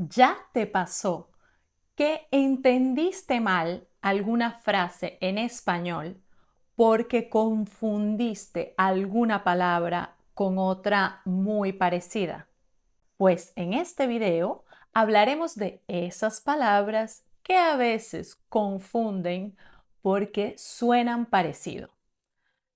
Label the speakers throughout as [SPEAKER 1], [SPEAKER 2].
[SPEAKER 1] ¿Ya te pasó que entendiste mal alguna frase en español porque confundiste alguna palabra con otra muy parecida? Pues en este video hablaremos de esas palabras que a veces confunden porque suenan parecido.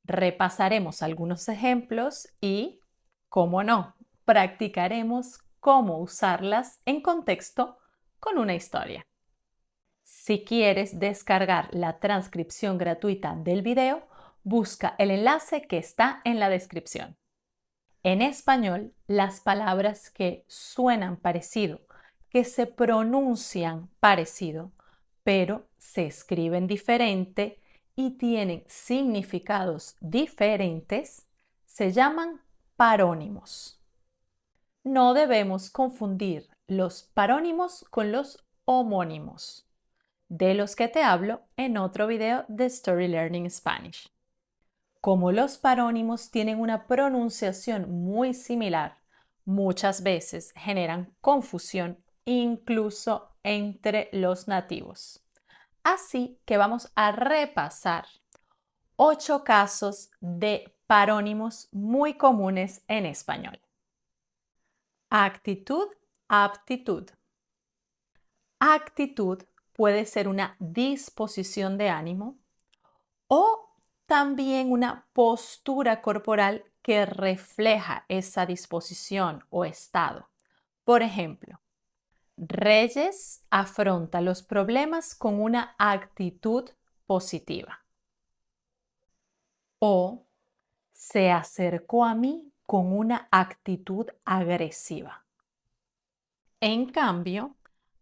[SPEAKER 1] Repasaremos algunos ejemplos y, cómo no, practicaremos cómo usarlas en contexto con una historia. Si quieres descargar la transcripción gratuita del video, busca el enlace que está en la descripción. En español, las palabras que suenan parecido, que se pronuncian parecido, pero se escriben diferente y tienen significados diferentes, se llaman parónimos. No debemos confundir los parónimos con los homónimos, de los que te hablo en otro video de Story Learning Spanish. Como los parónimos tienen una pronunciación muy similar, muchas veces generan confusión incluso entre los nativos. Así que vamos a repasar 8 casos de parónimos muy comunes en español. Actitud, aptitud. Actitud puede ser una disposición de ánimo o también una postura corporal que refleja esa disposición o estado. Por ejemplo, Reyes afronta los problemas con una actitud positiva. O se acercó a mí con una actitud agresiva. En cambio,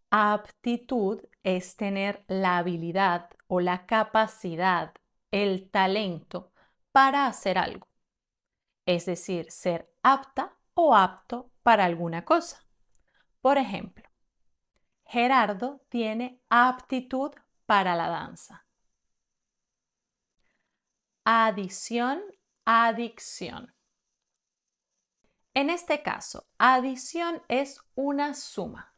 [SPEAKER 1] aptitud es tener la habilidad o la capacidad, el talento para hacer algo, es decir, ser apta o apto para alguna cosa. Por ejemplo, Gerardo tiene aptitud para la danza. Adición, adicción. En este caso, adición es una suma,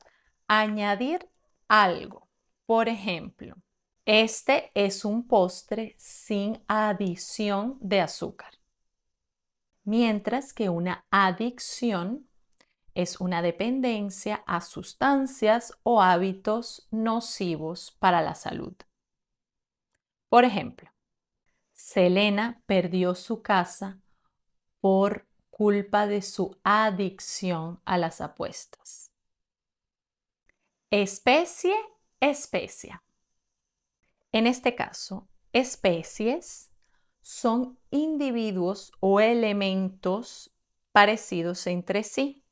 [SPEAKER 1] añadir algo. Por ejemplo, este es un postre sin adición de azúcar. Mientras que una adicción es una dependencia a sustancias o hábitos nocivos para la salud. Por ejemplo, Selena perdió su casa por culpa de su adicción a las apuestas. Especie, especia. En este caso, especies son individuos o elementos parecidos entre sí.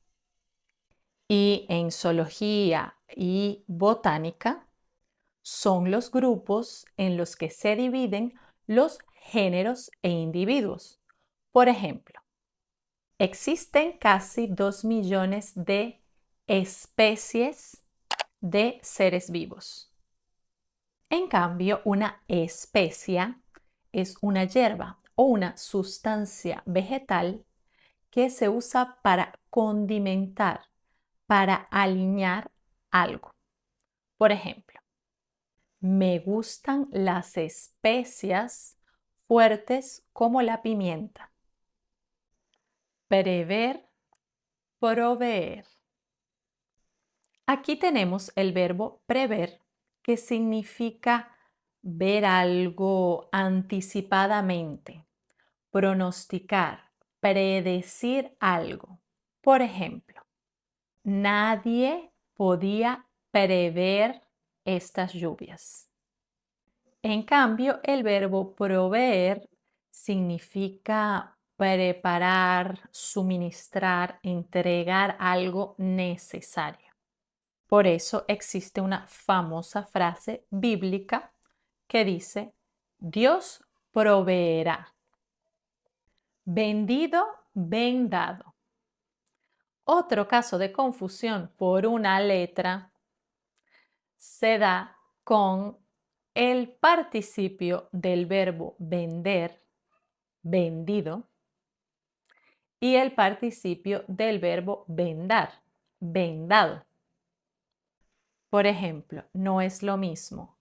[SPEAKER 1] Y en zoología y botánica son los grupos en los que se dividen los géneros e individuos. Por ejemplo, existen casi 2 millones de especies de seres vivos. En cambio, una especia es una hierba o una sustancia vegetal que se usa para condimentar, para alinear algo. Por ejemplo, me gustan las especias fuertes como la pimienta. Prever, proveer. Aquí tenemos el verbo prever, que significa ver algo anticipadamente, pronosticar, predecir algo. Por ejemplo, nadie podía prever estas lluvias. En cambio, el verbo proveer significa preparar, suministrar, entregar algo necesario. Por eso existe una famosa frase bíblica que dice, Dios proveerá. Vendido, ven dado. Otro caso de confusión por una letra se da con el participio del verbo vender, vendido, y el participio del verbo vendar, vendado. Por ejemplo, no es lo mismo.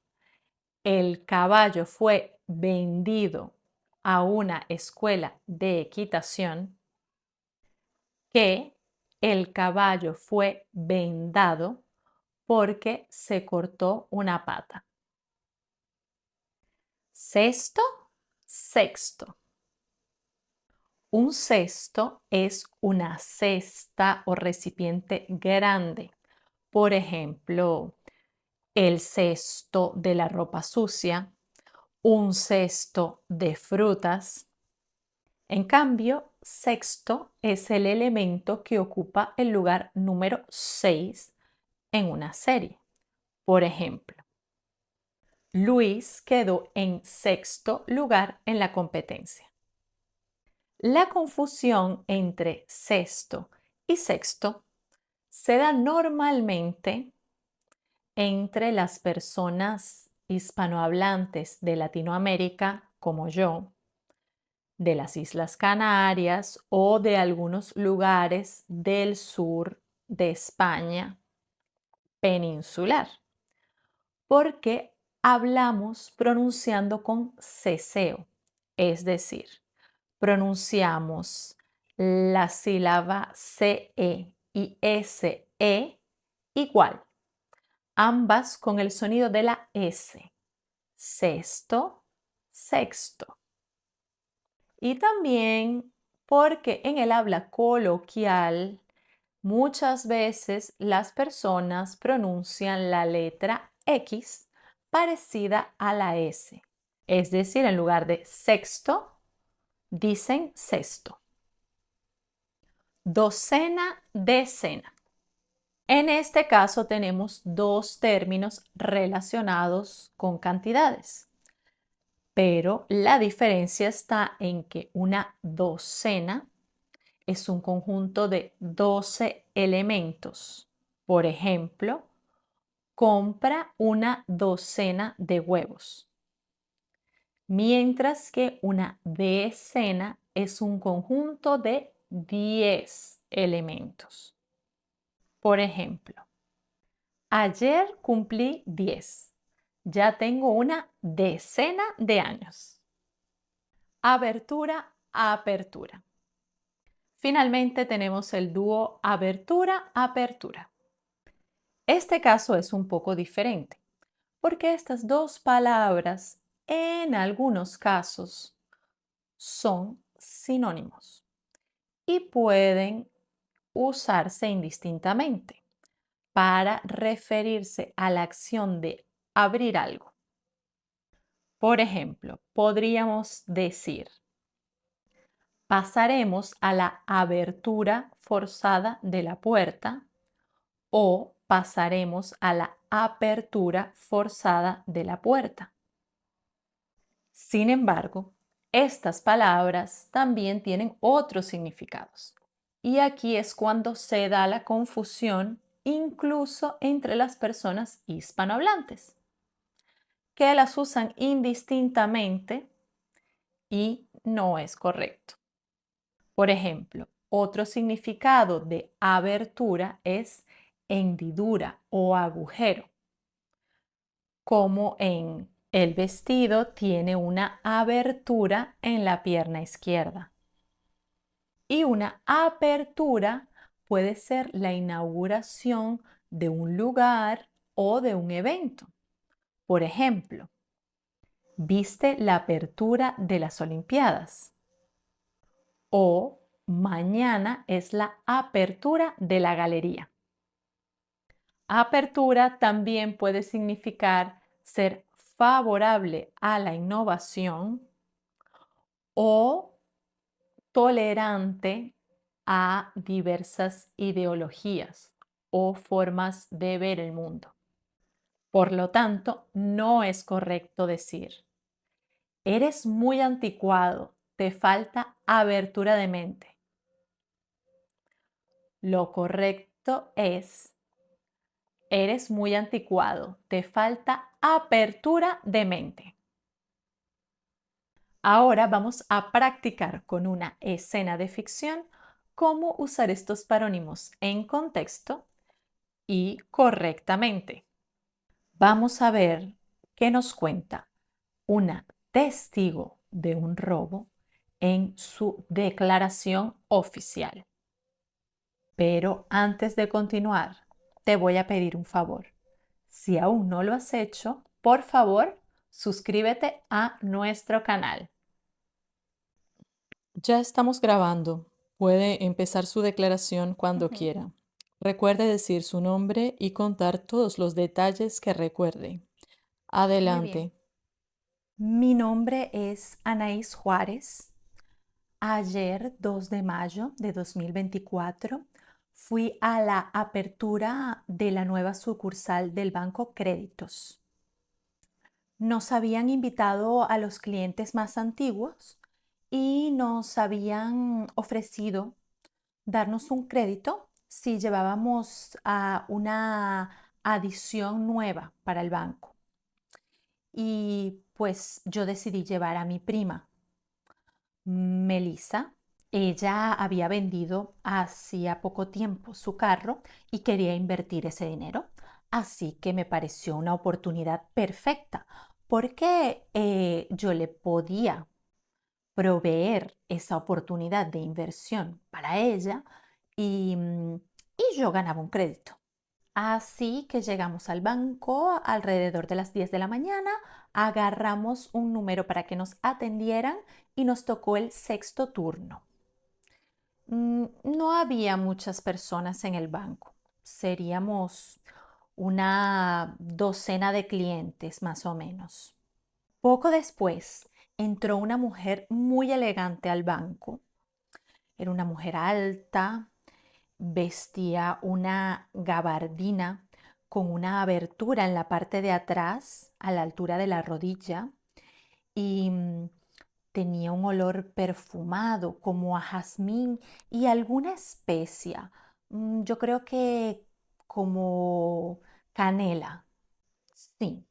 [SPEAKER 1] El caballo fue vendido a una escuela de equitación que el caballo fue vendado porque se cortó una pata. Cesto, sexto. Un cesto es una cesta o recipiente grande. Por ejemplo, el cesto de la ropa sucia, un cesto de frutas. En cambio, sexto es el elemento que ocupa el lugar número 6 en una serie. Por ejemplo, Luis quedó en sexto lugar en la competencia. La confusión entre sexto y sexto se da normalmente entre las personas hispanohablantes de Latinoamérica, como yo, de las Islas Canarias o de algunos lugares del sur de España peninsular, porque hablamos pronunciando con ceseo, es decir, pronunciamos la sílaba CE y SE igual, ambas con el sonido de la S. Sexto, sexto. Y también porque en el habla coloquial muchas veces las personas pronuncian la letra X parecida a la S. Es decir, en lugar de sexto, dicen sexto. Docena, decena. En este caso tenemos dos términos relacionados con cantidades, pero la diferencia está en que una docena es un conjunto de 12 elementos. Por ejemplo, compra una docena de huevos, mientras que una decena es un conjunto de 10 elementos. Por ejemplo, ayer cumplí 10. Ya tengo una decena de años. Abertura, apertura. Finalmente tenemos el dúo abertura, apertura. Este caso es un poco diferente, porque estas dos palabras en algunos casos son sinónimos y pueden usarse indistintamente para referirse a la acción de abrir algo. Por ejemplo, podríamos decir, pasaremos a la abertura forzada de la puerta o pasaremos a la apertura forzada de la puerta. Sin embargo, estas palabras también tienen otros significados. Y aquí es cuando se da la confusión incluso entre las personas hispanohablantes, que las usan indistintamente y no es correcto. Por ejemplo, otro significado de abertura es hendidura o agujero, como en el vestido tiene una abertura en la pierna izquierda. Y una apertura puede ser la inauguración de un lugar o de un evento. Por ejemplo, ¿viste la apertura de las Olimpiadas? O mañana es la apertura de la galería. Apertura también puede significar ser favorable a la innovación o tolerante a diversas ideologías o formas de ver el mundo. Por lo tanto, no es correcto decir, eres muy anticuado, te falta abertura de mente. Lo correcto es, eres muy anticuado, te falta apertura de mente. Ahora vamos a practicar con una escena de ficción cómo usar estos parónimos en contexto y correctamente. Vamos a ver qué nos cuenta una testigo de un robo en su declaración oficial. Pero antes de continuar, te voy a pedir un favor. Si aún no lo has hecho, por favor, suscríbete a nuestro canal. Ya estamos grabando. Puede empezar su declaración cuando quiera. Recuerde decir su nombre y contar todos los detalles que recuerde.
[SPEAKER 2] Muy bien.
[SPEAKER 1] Adelante.
[SPEAKER 2] Mi nombre es Anaís Juárez. Ayer, 2 de mayo de 2024, fui a la apertura de la nueva sucursal del Banco Créditos. Nos habían invitado a los clientes más antiguos y nos habían ofrecido darnos un crédito si llevábamos a una adición nueva para el banco. Y pues yo decidí llevar a mi prima, Melissa. Ella había vendido hacía poco tiempo su carro y quería invertir ese dinero. Así que me pareció una oportunidad perfecta porque yo le podía proveer esa oportunidad de inversión para ella y yo ganaba un crédito. Así que llegamos al banco alrededor de las 10 de la mañana, agarramos un número para que nos atendieran y nos tocó el sexto turno. No había muchas personas en el banco, seríamos una docena de clientes más o menos. Poco después entró una mujer muy elegante al banco. Era una mujer alta, vestía una gabardina con una abertura en la parte de atrás, a la altura de la rodilla, y tenía un olor perfumado como a jazmín y alguna especia. Yo creo que como canela. Sí,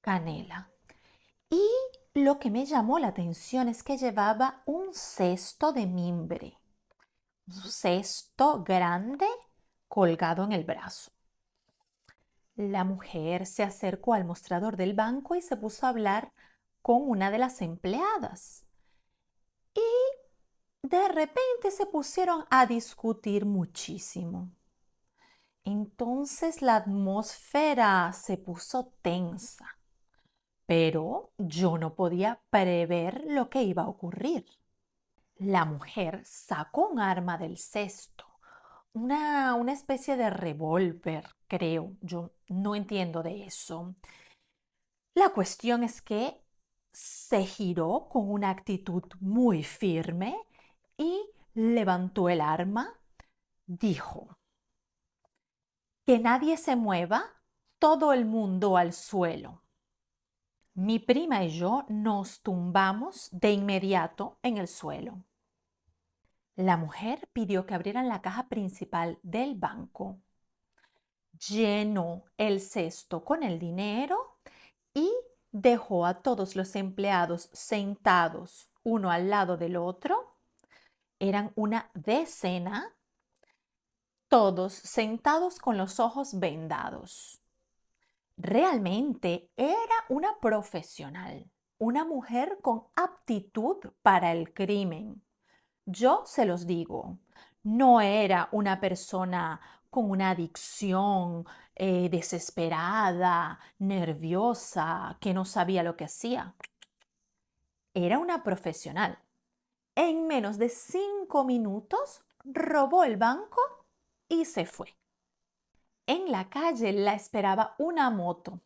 [SPEAKER 2] canela. Y lo que me llamó la atención es que llevaba un cesto de mimbre, un cesto grande colgado en el brazo. La mujer se acercó al mostrador del banco y se puso a hablar con una de las empleadas. Y de repente se pusieron a discutir muchísimo. Entonces la atmósfera se puso tensa, pero yo no podía prever lo que iba a ocurrir. La mujer sacó un arma del cesto, una especie de revólver, creo. Yo no entiendo de eso. La cuestión es que se giró con una actitud muy firme y levantó el arma. Dijo, que nadie se mueva, todo el mundo al suelo. Mi prima y yo nos tumbamos de inmediato en el suelo. La mujer pidió que abrieran la caja principal del banco, llenó el cesto con el dinero y dejó a todos los empleados sentados uno al lado del otro. Eran una decena, todos sentados con los ojos vendados. Realmente era una profesional, una mujer con aptitud para el crimen. Yo se los digo, no era una persona con una adicción, desesperada, nerviosa, que no sabía lo que hacía. Era una profesional. En menos de 5 minutos robó el banco y se fue. En la calle la esperaba una moto.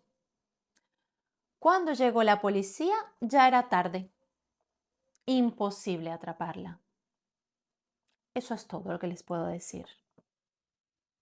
[SPEAKER 2] Cuando llegó la policía ya era tarde. Imposible atraparla. Eso es todo lo que les puedo decir.